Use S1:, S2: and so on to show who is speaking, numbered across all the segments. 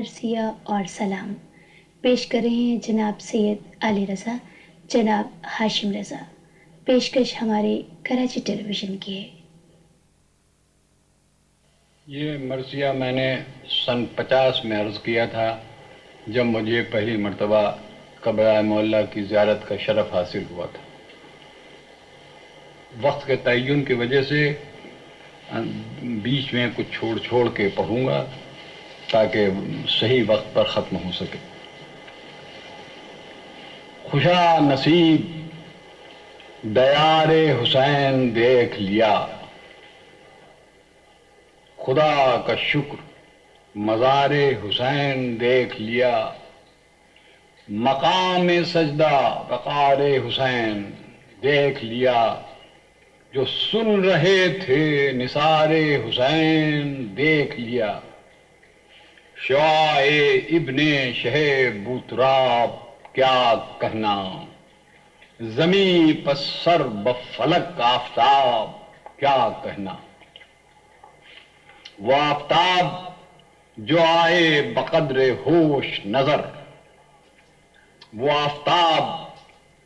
S1: مرثیہ اور سلام پیش کر رہے ہیں جناب سید علی رضا، جناب ہاشم رضا۔ پیشکش ہمارے کراچی ٹیلی ویژن کی ہے۔
S2: یہ مرثیہ میں نے سن 50 میں عرض کیا تھا، جب مجھے پہلی مرتبہ قبر معلیٰ کی زیارت کا شرف حاصل ہوا تھا۔ وقت کے تعین کی وجہ سے بیچ میں کچھ چھوڑ کے پڑھوں گا تاکہ صحیح وقت پر ختم ہو سکے۔ خوشا نصیب دیار حسین دیکھ لیا، خدا کا شکر مزار حسین دیکھ لیا، مقام سجدہ وقار حسین دیکھ لیا، جو سن رہے تھے نثار حسین دیکھ لیا، شعاع ابن شہ بوتراب کیا کہنا، زمیں پر سر بفلک آفتاب کیا کہنا۔ وہ آفتاب جو آئے بقدر ہوش نظر، وہ آفتاب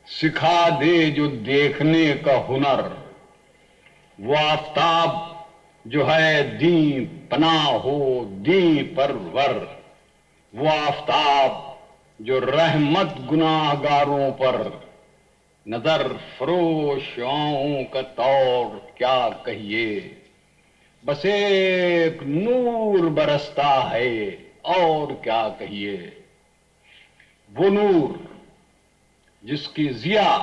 S2: سکھا دے جو دیکھنے کا ہنر، وہ آفتاب جو ہے دین پناہ ہو دین پرور، وہ آفتاب جو رحمت گناہ گاروں پر، نظر فروش آنکھوں کا طور کیا کہیے، بس ایک نور برستا ہے اور کیا کہیے۔ وہ نور جس کی ضیاء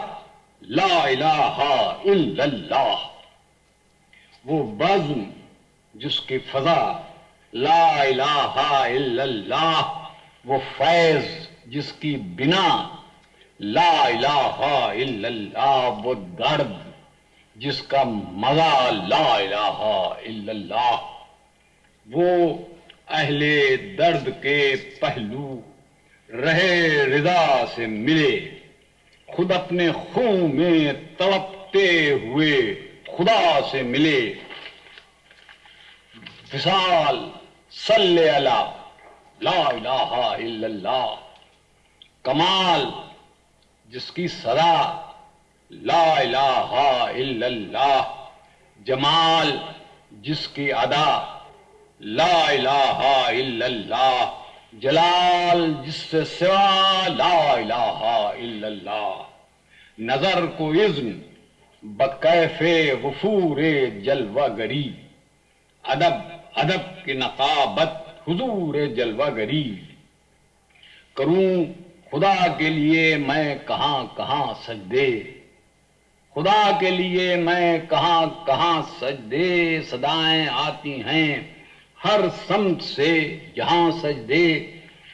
S2: لا الہ الا اللہ، وہ بزم جس کی فضا لا الہ الا اللہ، وہ فیض جس کی بنا لا الہ الا اللہ، وہ درد جس کا مزہ لا الہ الا اللہ، وہ اہل درد کے پہلو رہے رضا سے ملے، خود اپنے خون میں تڑپتے ہوئے خدا سے ملے، وصال صلی علی لا الہ الا اللہ، کمال جس کی صدا لا الہ الا اللہ، جمال جس کی ادا لا الہ الا اللہ، جلال جس سے سوا لا الہ الا اللہ، نظر کو اذن بکیف غفور جلوہ گری، ادب کی نقابت حضور جلوہ گری، کروں خدا کے لیے میں کہاں کہاں سجدے، خدا کے لیے میں کہاں کہاں سجدے، صدائیں آتی ہیں ہر سمت سے یہاں سجدے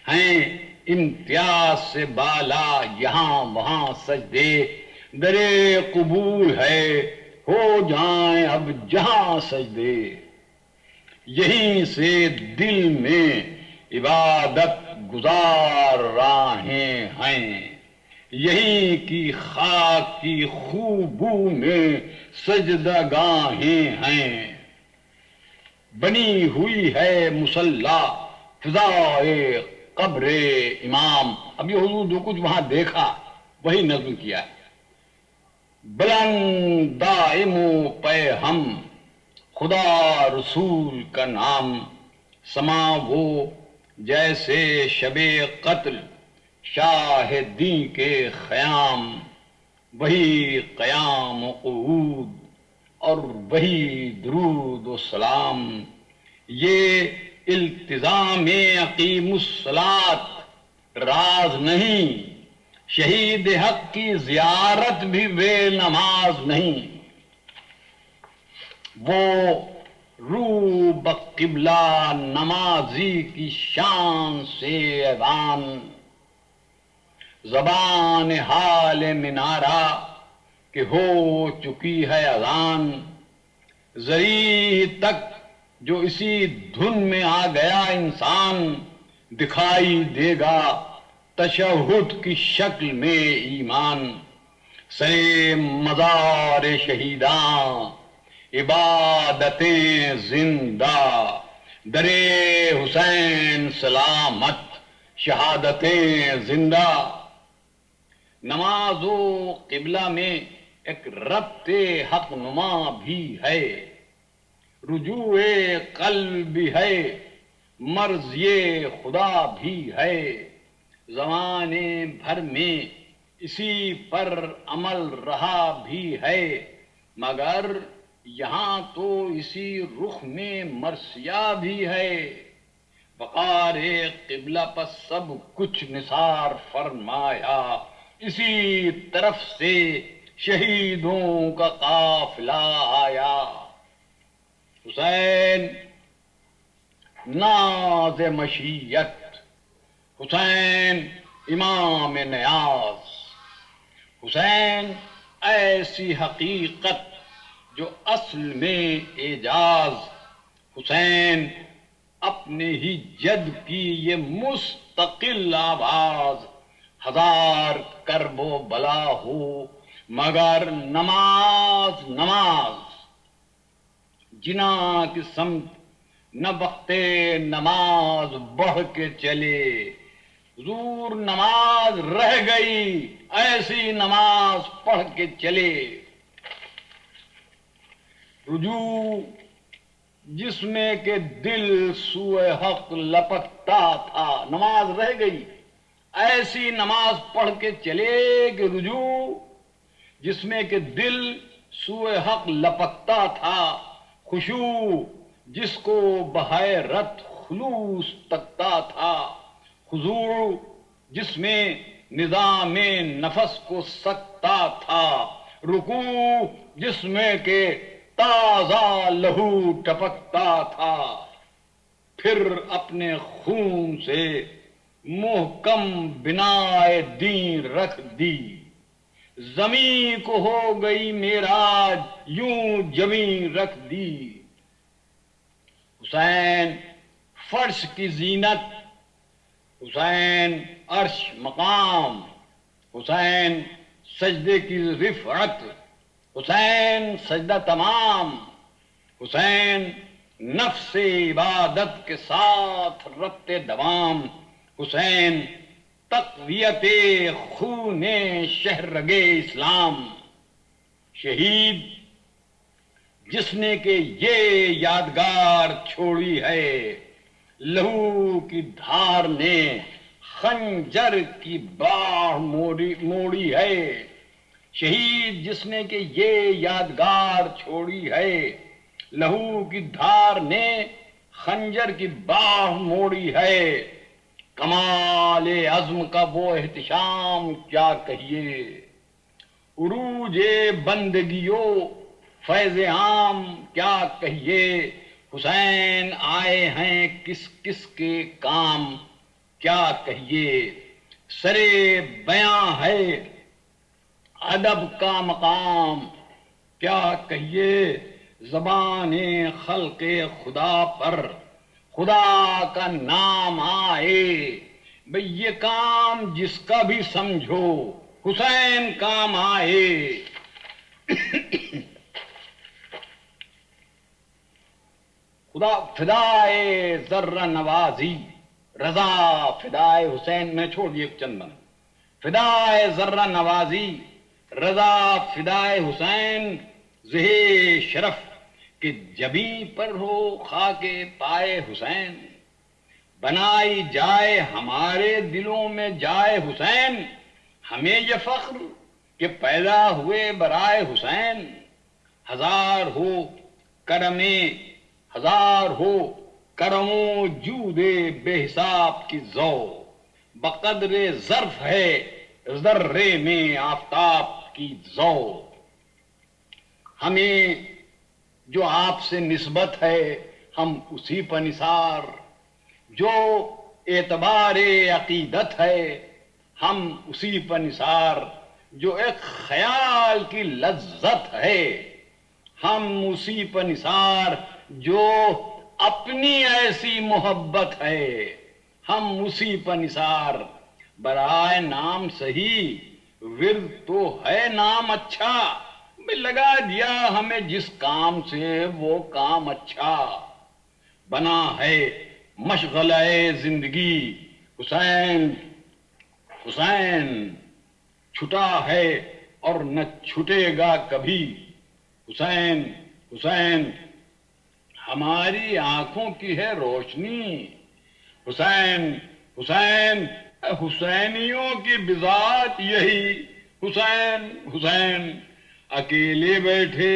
S2: ہیں، امتیاز سے بالا یہاں وہاں سجدے، درے قبول ہے ہو جائیں اب جہاں سجدے، یہیں سے دل میں عبادت گزار راہیں ہیں، یہیں کی خاک کی خوبو میں سجدہ گاہیں ہیں، بنی ہوئی ہے مصلی فضائے قبر امام۔ اب یہ حضور جو کچھ وہاں دیکھا وہی نظم کیا ہے۔ بلند دائم و پے ہم خدا رسول کا نام، سما وہ جیسے شب قتل شاہدین کے خیام، وہی قیام و قعود اور وہی درود و سلام، یہ التزام اقیم الصلاۃ راز نہیں، شہید حق کی زیارت بھی بے نماز نہیں، وہ رو بقبلہ نمازی کی شان سے اذان، زبان حال منارہ کہ ہو چکی ہے اذان، زری تک جو اسی دھن میں آ گیا انسان، دکھائی دے گا تشہد کی شکل میں ایمان، سرے مزار شہیداں عبادتیں زندہ، درے حسین سلامت شہادتیں زندہ. نماز و قبلہ میں ایک ربط حق نما بھی ہے، رجوع قلب بھی ہے، مرضی خدا بھی ہے. زمانے بھر میں اسی پر عمل رہا بھی ہے، مگر یہاں تو اسی رخ میں مرثیہ بھی ہے. وقار قبلہ پر سب کچھ نثار فرمایا، اسی طرف سے شہیدوں کا قافلہ آیا. حسین ناز مشیت، حسین امام نیاز، حسین ایسی حقیقت جو اصل میں اعجاز. حسین اپنے ہی جد کی یہ مستقل آواز، ہزار کرب و بلا ہو مگر نماز نماز. جنا کی سمت نہ وقت نماز بڑھ کے چلے، حضور نماز رہ گئی ایسی نماز پڑھ کے چلے. رجوع جس میں کہ دل سوئے حق لپکتا تھا، نماز رہ گئی ایسی نماز پڑھ کے چلے. کہ رجوع جس میں کہ دل سوئے حق لپکتا تھا، خشوع جس کو بحیرت خلوص تکتا تھا، خضوع جس میں نظام نفس کو سکتا تھا، رکوع جس میں کہ تازہ لہو ٹپکتا تھا. پھر اپنے خون سے محکم بنائے دین رکھ دی، زمین کو ہو گئی معراج یوں جمیں رکھ دی. حسین فرش کی زینت، حسین عرش مقام، حسین سجدے کی رفعت، حسین سجدہ تمام. حسین نفس عبادت کے ساتھ ربط دوام، حسین تقویت خون شہرگ اسلام. شہید جس نے کہ یہ یادگار چھوڑی ہے، لہو کی دھار نے خنجر کی باہ موڑی ہے. شہید جس نے کہ یہ یادگار چھوڑی ہے، لہو کی دھار نے خنجر کی باہ موڑی ہے. کمال عزم کا وہ احتشام کیا کہیے، عروج بندگیو فیض عام کیا کہیے. حسین آئے ہیں کس کس کے کام کیا کہیے. سرے بیاں ہے ادب کا مقام کیا کہیے. زبان خلق خدا پر خدا کا نام آئے، بھئی یہ کام جس کا بھی سمجھو حسین کام آئے. خدا فدائے ذرہ نوازی، رضا فدائے حسین. میں چھوڑ دیے چند بند. فدائے ذرہ نوازی، رضا فدائے حسین. زہ شرف کہ جبیں پر ہو خاک پائے حسین، بنائی جائے ہمارے دلوں میں جائے حسین. ہمیں یہ فخر کہ پیدا ہوئے برائے حسین. ہزار ہو کرم و جود بے حساب کی ذو، بقدر ظرف ہے ذرے میں آفتاب کی ذو. ہمیں جو آپ سے نسبت ہے ہم اسی پر نثار، جو اعتبار عقیدت ہے ہم اسی پر نثار، جو ایک خیال کی لذت ہے ہم اسی پر نثار، جو اپنی ایسی محبت ہے ہم اسی پر نثار. برائے نام صحیح ورد تو ہے نام اچھا، لگا دیا ہمیں جس کام سے وہ کام اچھا. بنا ہے مشغلہ زندگی حسین حسین چھٹا ہے اور نہ چھٹے گا کبھی حسین حسین ہماری آنکھوں کی ہے روشنی حسین حسین حسینیوں کی بذات یہی حسین حسین اکیلے بیٹھے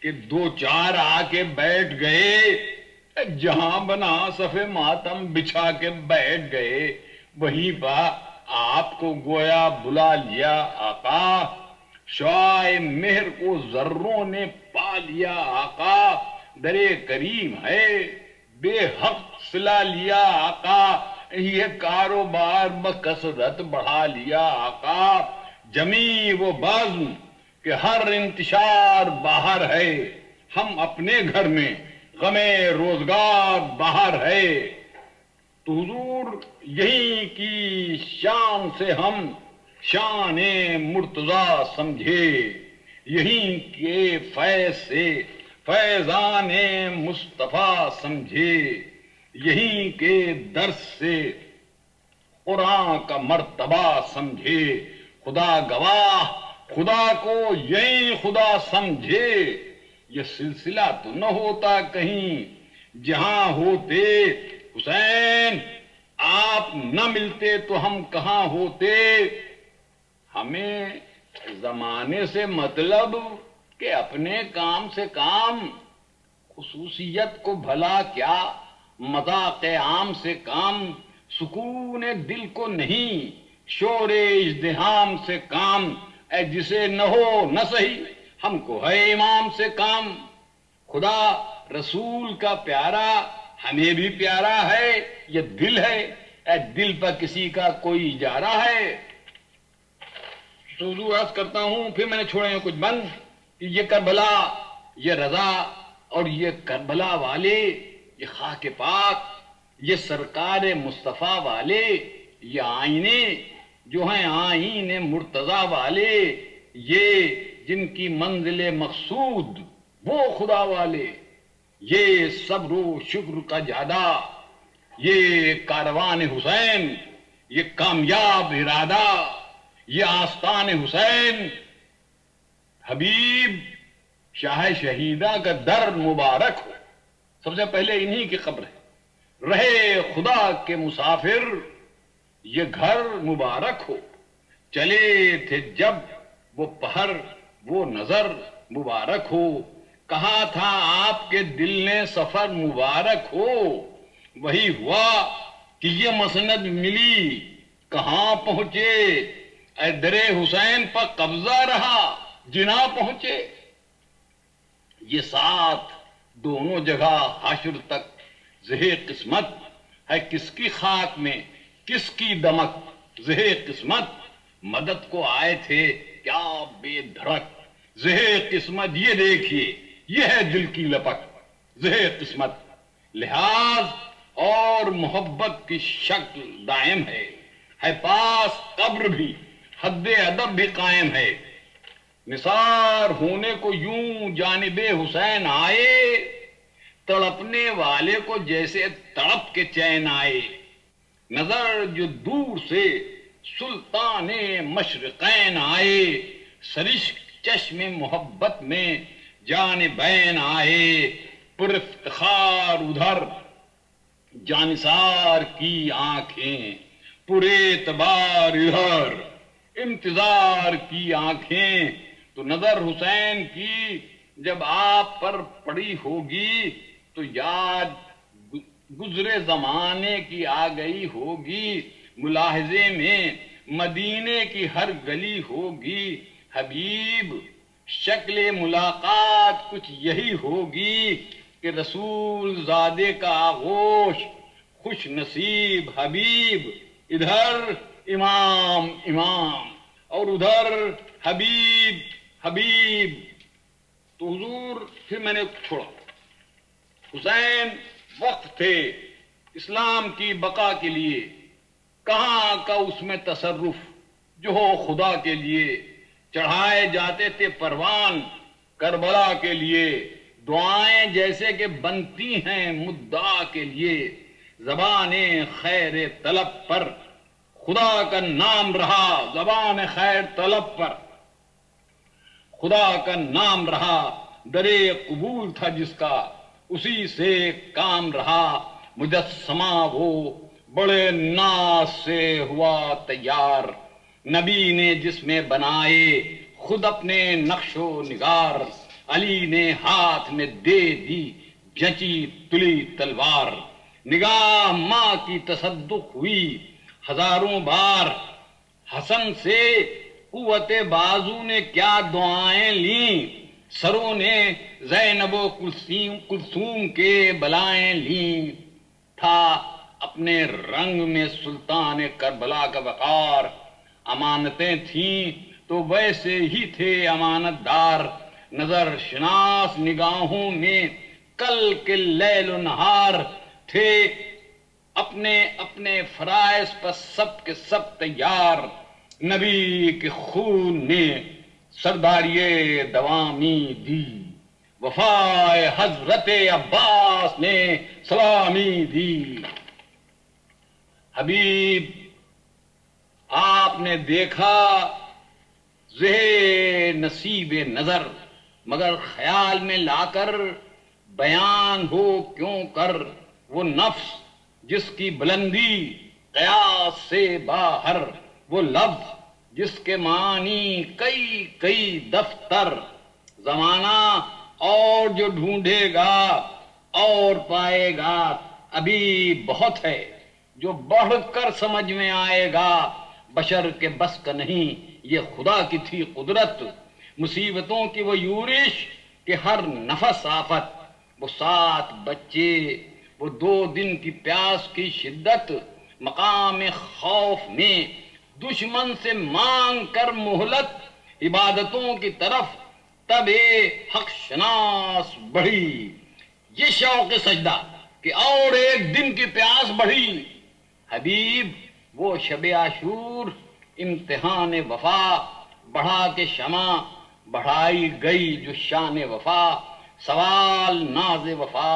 S2: کہ دو چار آ کے بیٹھ گئے جہاں بنا صف ماتم بچھا کے بیٹھ گئے وہیں پر آپ کو گویا بلا لیا آقا شعاع مہر کو ذروں نے پا لیا آقا درے کریم ہے بے حق سلا لیا آقا یہ کاروبار بکثرت بڑھا لیا آقا جمی وہ بزم کہ ہر انتشار باہر ہے ہم اپنے گھر میں غم روزگار باہر ہے تو حضور یہی کی شان سے ہم شان مرتضیٰ سمجھے یہی کے فیض سے فیضان مصطفیٰ سمجھے یہی کے درس سے قرآن کا مرتبہ سمجھے خدا گواہ خدا کو یہی خدا سمجھے یہ سلسلہ تو نہ ہوتا کہیں جہاں ہوتے حسین آپ نہ ملتے تو ہم کہاں ہوتے ہمیں زمانے سے مطلب کہ اپنے کام سے کام خصوصیت کو بھلا کیا مذاق عام سے کام سکون دل کو نہیں شور ازدحام سے کام اے جسے نہ ہو نہ صحیح ہم کو ہے امام سے کام خدا رسول کا پیارا ہمیں بھی پیارا ہے یہ دل ہے اے دل پر کسی کا کوئی اجارہ ہے تو عرض کرتا ہوں پھر میں نے چھوڑے ہیں کچھ بند کہ یہ کربلا یہ رضا اور یہ کربلا والے یہ خاک پاک یہ سرکار مصطفیٰ والے یہ آئینے جو ہیں آئین مرتضیٰ والے یہ جن کی منزل مقصود وہ خدا والے یہ صبر و شکر کا جادہ یہ کاروان حسین یہ کامیاب ارادہ یہ آستان حسین حبیب شاہ شہیدہ کا در مبارک ہو سب سے پہلے انہی کی قبر ہے رہے خدا کے مسافر یہ گھر مبارک ہو چلے تھے جب وہ پہر وہ نظر مبارک ہو کہا تھا آپ کے دل نے سفر مبارک ہو وہی ہوا کہ یہ مسند ملی کہاں پہنچے اے درے حسین پر قبضہ رہا جنا پہنچے یہ ساتھ دونوں جگہ حشر تک زہ قسمت ہے کس کی خاک میں کس کی دمک زہ قسمت مدد کو آئے تھے کیا بے دھڑک زہ قسمت یہ دیکھیے یہ ہے دل کی لپک زہ قسمت لحاظ اور محبت کی شکل دائم ہے پاس قبر بھی حد ادب بھی قائم ہے نثار ہونے کو یوں جانب حسین آئے تڑپنے والے کو جیسے تڑپ کے چین آئے نظر جو دور سے سلطان مشرقین آئے سرشک چشم محبت میں جانبین آئے پر افتخار ادھر جانثار کی آنکھیں پر اعتبار ادھر انتظار کی آنکھیں تو نظر حسین کی جب آپ پر پڑی ہوگی تو یاد گزرے زمانے کی آ گئی ہوگی ملاحظے میں مدینے کی ہر گلی ہوگی حبیب شکل ملاقات کچھ یہی ہوگی کہ رسول زادے کا آغوش خوش نصیب حبیب ادھر امام امام اور ادھر حبیب حبیب تو حضور پھر میں نے چھوڑا حسین وقت تھے اسلام کی بقا کے لیے کہاں کا اس میں تصرف جو ہو خدا کے لیے چڑھائے جاتے تھے پروان کربلا کے لیے دعائیں جیسے کہ بنتی ہیں مدعا کے لیے، زبان خیر طلب پر خدا کا نام رہا، زبان خیر طلب پر خدا کا نام رہا، درے قبول تھا جس کا اسی سے کام رہا، مجسمہ وہ بڑے ناز سے ہوا تیار، نبی نے جس میں بنائے خود اپنے نقش و نگار، علی نے ہاتھ میں دے دی جچی تلی تلوار، نگاہ ماں کی تصدق ہوئی ہزاروں بار، حسن سے قوت بازو نے کیا دعائیں لیں، سروں نے زینب و کلثوم کے بلائیں لیں، تھا اپنے رنگ میں سلطان کربلا کا وقار، امانتیں تھیں تو ویسے ہی تھے امانت دار، نظر شناس نگاہوں میں کل کے لیل و نہار، تھے اپنے اپنے فرائض پر سب کے سب تیار، نبی کے خون نے سرداری دوامی دی، وفائے حضرت عباس نے سلامی دی۔ حبیب آپ نے دیکھا زہ نصیب نظر، مگر خیال میں لا کر بیان ہو کیوں کر، وہ نفس جس کی بلندی قیاس سے باہر، وہ لفظ جس کے معنی کئی کئی دفتر، زمانہ اور جو ڈھونڈے گا اور پائے گا، ابھی بہت ہے جو بڑھ کر سمجھ میں آئے گا، بشر کے بس کا نہیں یہ خدا کی تھی قدرت، مصیبتوں کی وہ یورش کہ ہر نفس آفت، وہ 7 بچے، وہ 2 دن کی پیاس کی شدت، مقام خوف میں دشمن سے مانگ کر مہلت، عبادتوں کی طرف تب حق شناس بڑھی، یہ شوق سجدہ کہ اور ایک دن کی پیاس بڑھی، حبیب وہ شب عاشور امتحان وفا، بڑھا کے شمع بڑھائی گئی جو شان وفا، سوال ناز وفا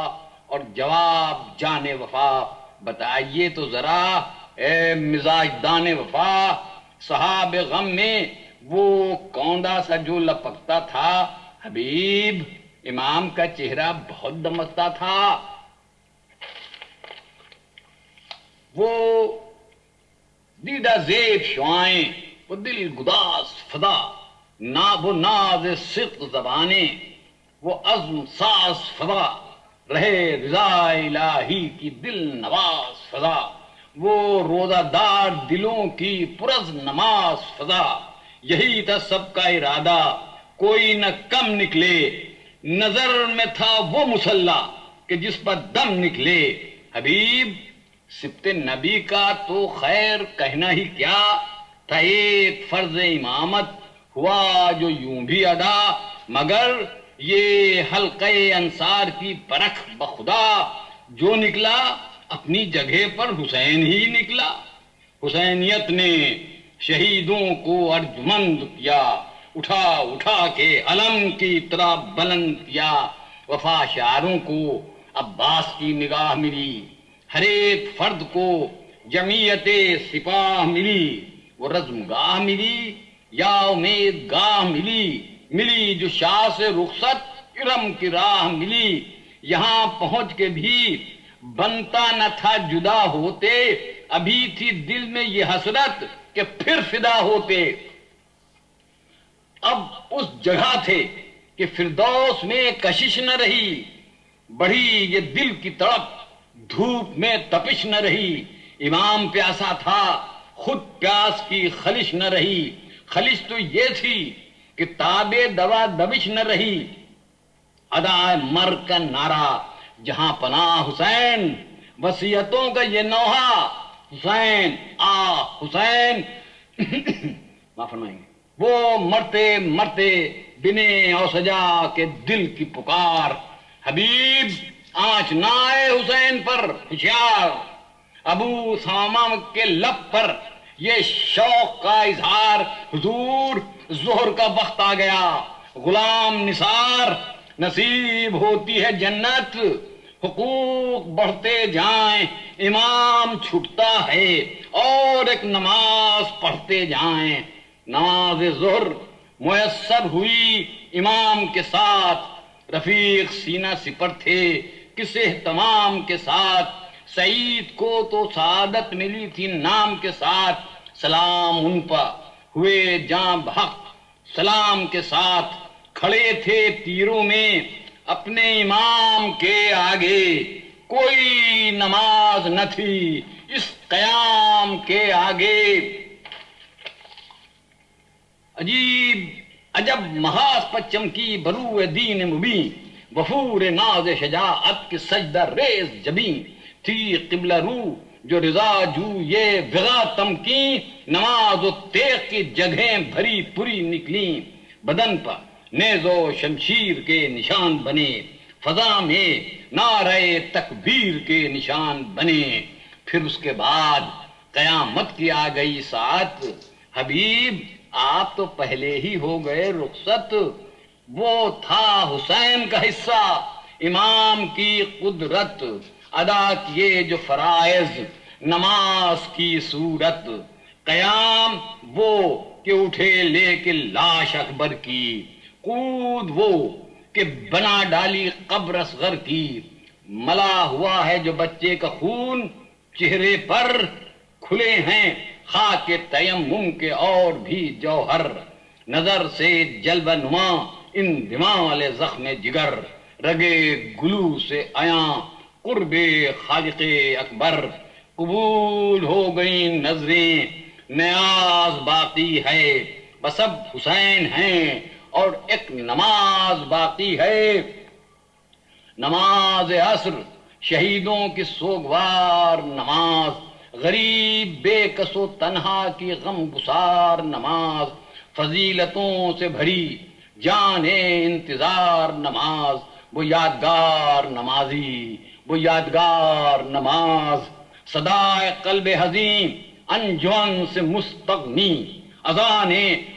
S2: اور جواب جان وفا، بتائیے تو ذرا اے مزاج دان وفا، صحاب غم میں وہ کوندا سا جو لپکتا تھا، حبیب امام کا چہرہ بہت دمکتا تھا، وہ دیدہ زیب شعائیں، وہ دل گداز فضا، وہ ناز صدق زبانیں، وہ عزم ساز فضا، رہے رضا الہی کی دل نواز فضا، وہ روزہ دار دلوں کی پرز نماز فضا، یہی تھا سب کا ارادہ کوئی نہ کم نکلے، نظر میں تھا وہ مسلح کہ جس پر دم نکلے، حبیب سبت نبی کا تو خیر کہنا ہی کیا تھا، ایک فرض امامت ہوا جو یوں بھی ادا، مگر یہ حلقہ انصار کی پرکھ بخدا، جو نکلا اپنی جگہ پر حسین ہی نکلا، حسینیت نے شہیدوں کو ارجمند کیا، اٹھا اٹھا کے علم کی طرح بلند کیا، وفا شعروں کو عباس کی نگاہ ملی، ہر ایک فرد کو جمعیت سپاہ ملی، وہ رزم گاہ ملی یا امید گاہ ملی، ملی جو شاہ سے رخصت ارم کی راہ ملی، یہاں پہنچ کے بھی بنتا نہ تھا جدا ہوتے، ابھی تھی دل میں یہ حسرت کہ پھر فدا ہوتے، اب اس جگہ تھے کہ فردوس میں کشش نہ رہی، بڑھی یہ دل کی تڑپ دھوپ میں تپش نہ رہی، امام پیاسا تھا خود پیاس کی خلش نہ رہی، خلش تو یہ تھی کہ تابے دوا دبش نہ رہی، ادا مر کا نعرہ جہاں پناہ حسین، وصیتوں کا یہ نوحہ حسین آ حسین معاف فرمائیں گے، وہ مرتے مرتے بنے اوسجا کے دل کی پکار، حبیب آنچ نہ آئے حسین پر ہوشیار، ابو سامہ کے لب پر یہ شوق کا اظہار، حضور ظہر کا وقت آ گیا، غلام نثار نصیب ہوتی ہے جنت، حقوق بڑھتے جائیں، امام چھٹتا ہے اور ایک نماز پڑھتے جائیں۔ نماز ظہر میسر ہوئی امام کے ساتھ، رفیق سینہ سپر تھے کس اہتمام کے ساتھ، سعید کو تو سعادت ملی تھی نام کے ساتھ، سلام ان پر ہوئے جاں بحق سلام کے ساتھ، کھڑے تھے تیروں میں اپنے امام کے آگے، کوئی نماز نہ تھی اس قیام کے آگے۔ عجب محاذ پر چمکی بروئے دین مبین، وفور ناز شجاعت کی سجدہ ریز جبین، تھی قبلہ رو جو رضا جو یہ وغا تمکین، نماز و تیغ کی جگہیں بھری پوری نکلیں، بدن پر نیز و شمشیر کے نشان بنے، فضا میں نعرہ تکبیر کے نشان بنے۔ پھر اس کے بعد قیامت کی آ گئی ساعت، حبیب آپ تو پہلے ہی ہو گئے رخصت، وہ تھا حسین کا حصہ امام کی قدرت، ادا کیے جو فرائض نماز کی صورت، قیام وہ کہ اٹھے لے کے لاش اکبر کی، قود وہ کہ بنا ڈالی قبر اصغر کی، ملا ہوا ہے جو بچے کا خون، چہرے پر کھلے ہیں خاک تیمم کے اور بھی جوہر، نظر سے جلوہ نما ان دماء والے زخم جگر، رگے گلو سے آیاں قرب خالق اکبر، قبول ہو گئی نظریں نیاز باقی ہے، بس اب حسین ہیں اور ایک نماز باقی ہے، نماز عصر شہیدوں کی سوگوار نماز، غریب بے کس و تنہا کی غم گسار نماز، فضیلتوں سے بھری جان انتظار نماز، وہ یادگار نمازی وہ یادگار نماز، صدائے قلب حزین انجمن سے مستغنی، اذان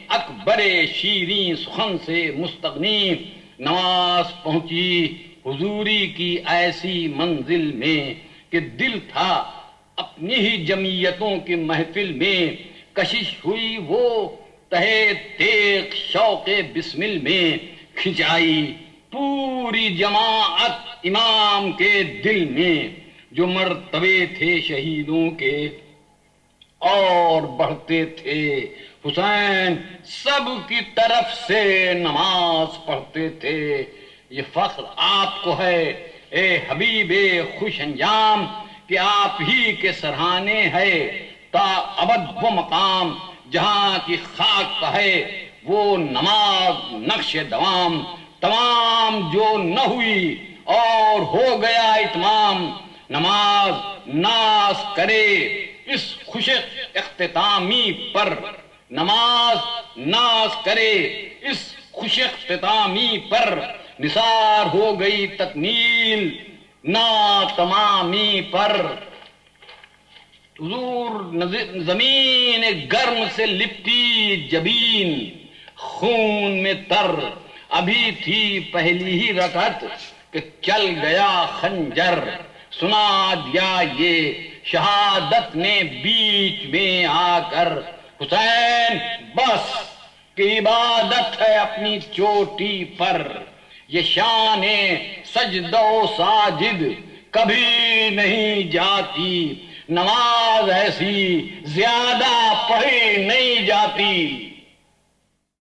S2: اکبر شیریں سخن سے مستغنی، نماز پہنچی حضوری کی ایسی منزل میں کہ دل تھا اپنی ہی جمعیتوں کی محفل میں، کشش ہوئی وہ تہے تیغ شوق بسمل میں، کھنچائی پوری جماعت امام کے دل میں، جو مرتبے تھے شہیدوں کے اور بڑھتے تھے، حسین سب کی طرف سے نماز پڑھتے تھے، یہ فخر آپ کو ہے اے حبیب خوش انجام کہ آپ ہی کے سرہانے ہے تا ابد وہ مقام جہاں کی خاک پہ ہے وہ نماز نقش دوام، تمام جو نہ ہوئی اور ہو گیا اتمام، نماز ناز کرے اس خوش اختتامی پر، نماز ناز کرے اس خوش اختتامی پر، نثار ہو گئی تکمیل نا تمامی پر، حضور زمین گرم سے لپٹی جبین، خون میں تر ابھی تھی پہلی ہی رکعت کہ چل گیا خنجر، سنا دیا یہ شہادت نے بیچ میں آ کر، حسین بس کہ عبادت ہے اپنی چوٹی پر، یہ شان سجدہ و ساجد کبھی نہیں جاتی، نماز ایسی زیادہ پڑھی نہیں جاتی،